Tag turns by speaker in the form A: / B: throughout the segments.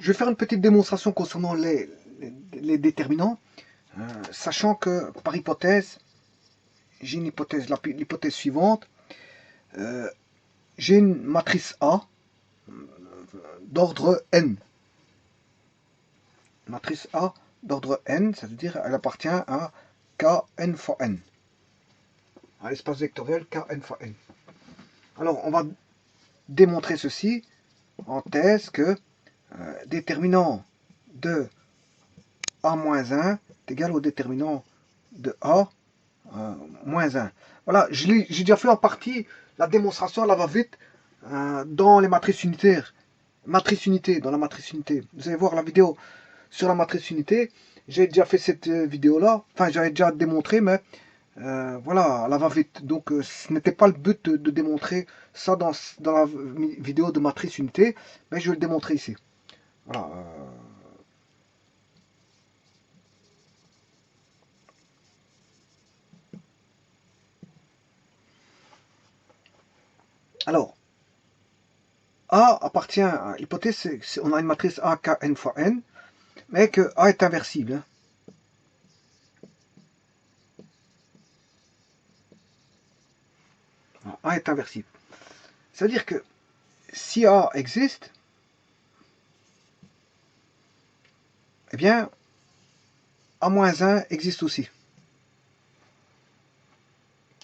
A: Je vais faire une petite démonstration concernant les déterminants, sachant que par hypothèse, j'ai une hypothèse, l'hypothèse suivante, j'ai une matrice A d'ordre n. Matrice A d'ordre n, ça veut dire elle appartient à Kn fois n, à l'espace vectoriel Kn fois n. Alors on va démontrer ceci en thèse que déterminant de A-1 est égal au déterminant de A moins 1. Voilà, j'ai déjà fait en partie la démonstration, là va vite, dans les matrices unitaires. Matrice unité, dans la matrice unité. Vous allez voir la vidéo sur la matrice unité. J'ai déjà fait cette vidéo-là. Enfin, j'avais déjà démontré, mais voilà, là va vite. Donc, ce n'était pas le but de démontrer ça dans la vidéo de matrice unité, mais je vais le démontrer ici. Voilà. Alors, A appartient à l'hypothèse, on a une matrice A Kn fois n, mais que A est inversible. A est inversible. Ça veut dire que si A existe, eh bien, A-1 existe aussi.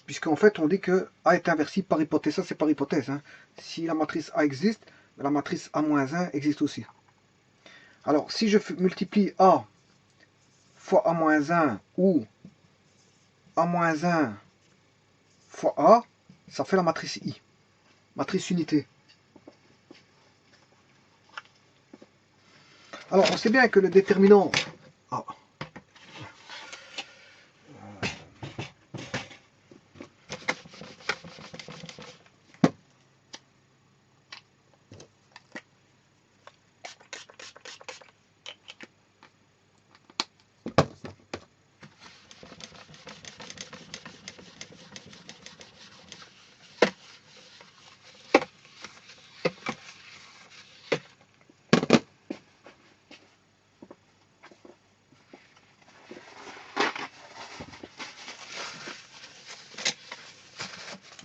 A: Puisqu'en fait, on dit que A est inversible par hypothèse. Ça, c'est par hypothèse. Hein. Si la matrice A existe, la matrice A-1 existe aussi. Alors, si je multiplie A fois A-1 ou A-1 fois A, ça fait la matrice I. Matrice unité. Alors, on sait bien que le déterminant... Ah.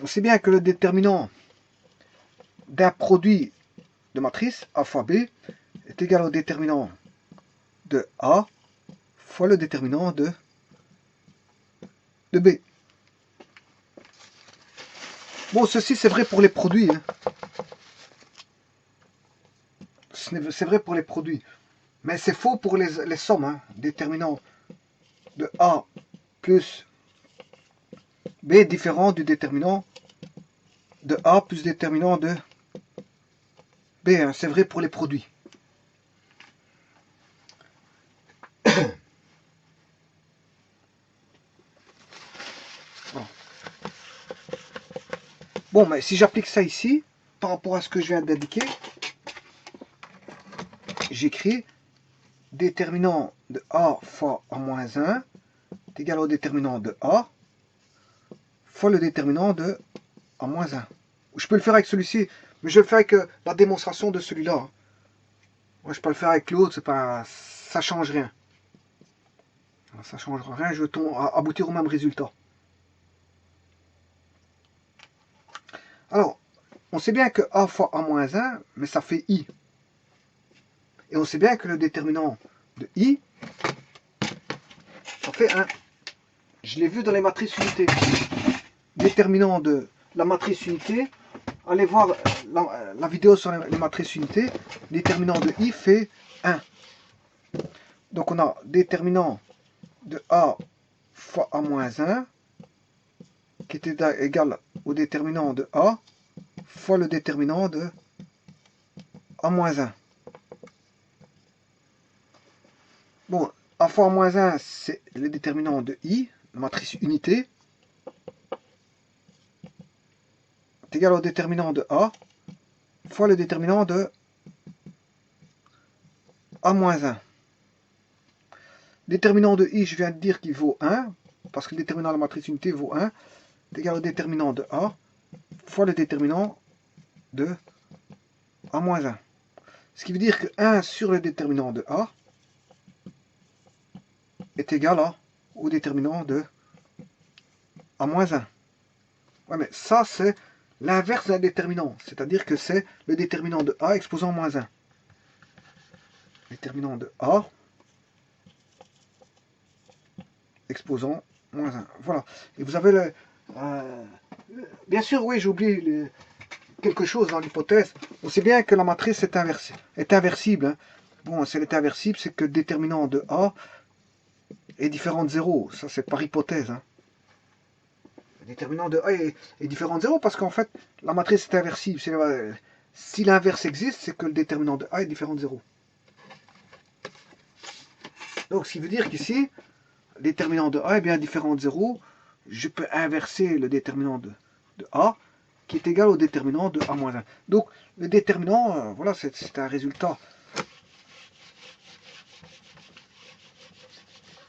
A: On sait bien que le déterminant d'un produit de matrice A fois B est égal au déterminant de A fois le déterminant de B. Bon, ceci c'est vrai pour les produits. Hein. C'est vrai pour les produits. Mais c'est faux pour les sommes. Hein. Déterminant de A plus B est différent du déterminant de A plus déterminant de B. Hein. C'est vrai pour les produits. Bon, mais si j'applique ça ici, par rapport à ce que je viens d'indiquer, j'écris déterminant de A fois A-1 est égal au déterminant de A fois le déterminant de A-1. Je peux le faire avec celui-ci, mais je vais le faire avec la démonstration de celui-là. Hein. Moi, je peux le faire avec l'autre, ça change rien. Ça change rien, je vais aboutir au même résultat. Alors, on sait bien que A fois A-1, mais ça fait I. Et on sait bien que le déterminant de I, ça fait 1. Je l'ai vu dans les matrices unités. Déterminant de la matrice unité, allez voir la vidéo sur les matrices unités, déterminant de I fait 1. Donc on a déterminant de A fois A-1 qui est égal au déterminant de A fois le déterminant de A-1. Bon, A fois A-1, c'est le déterminant de I, la matrice unité, est égal au déterminant de A fois le déterminant de A-1. Déterminant de I, je viens de dire qu'il vaut 1, parce que le déterminant de la matrice unité vaut 1, est égal au déterminant de A fois le déterminant de A-1. Ce qui veut dire que 1 sur le déterminant de A est égal au déterminant de A moins 1. Ouais, mais ça, c'est l'inverse d'un déterminant. C'est-à-dire que c'est le déterminant de A exposant moins 1. Déterminant de A exposant moins 1. Voilà. Et vous avez le... bien sûr, oui, j'ai oublié quelque chose dans l'hypothèse. On sait bien que la matrice est inversible. Hein. Bon, si elle est inversible, c'est que le déterminant de A est différent de 0. Ça, c'est par hypothèse. Hein. Le déterminant de A est différent de 0 parce qu'en fait, la matrice est inversible. Si l'inverse existe, c'est que le déterminant de A est différent de 0. Donc, ce qui veut dire qu'ici, le déterminant de A est bien différent de 0. Je peux inverser le déterminant de A qui est égal au déterminant de A moins 1. Donc, le déterminant, voilà, c'est un résultat.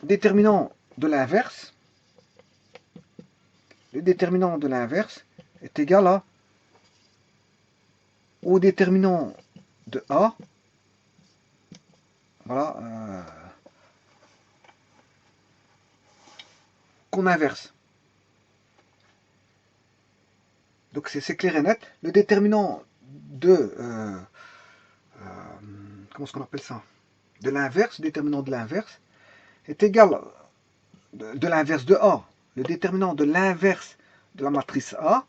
A: Déterminant de l'inverse, le déterminant de l'inverse est égal au déterminant de A, voilà, qu'on inverse. Donc c'est clair et net. Le déterminant de comment est-ce qu'on appelle ça? De l'inverse, déterminant de l'inverse, est égal de l'inverse de A. Le déterminant de l'inverse de la matrice A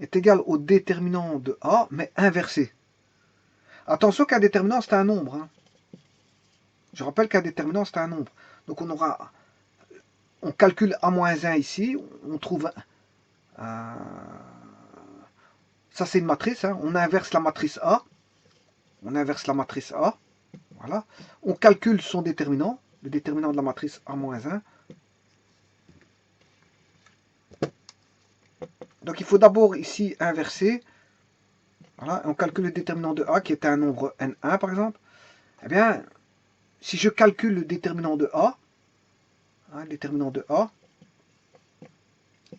A: est égal au déterminant de A, mais inversé. Attention qu'un déterminant, c'est un nombre. Hein. Je rappelle qu'un déterminant, c'est un nombre. Donc on calcule A-1 ici, on trouve ça c'est une matrice, hein. On inverse la matrice A. On inverse la matrice A. Voilà. On calcule son déterminant, le déterminant de la matrice A-1. Donc il faut d'abord ici inverser. Voilà. On calcule le déterminant de A qui est un nombre N1 par exemple. Eh bien, si je calcule le déterminant de A, hein, déterminant de A,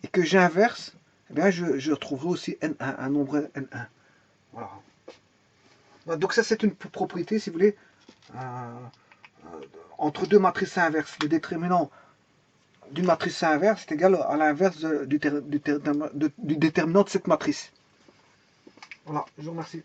A: et que j'inverse, eh bien je retrouverai aussi N1, un nombre N1. Voilà. Donc ça c'est une propriété, si vous voulez, entre deux matrices inverses. Le déterminant d'une matrice inverse est égal à l'inverse du déterminant de cette matrice. Voilà, je vous remercie.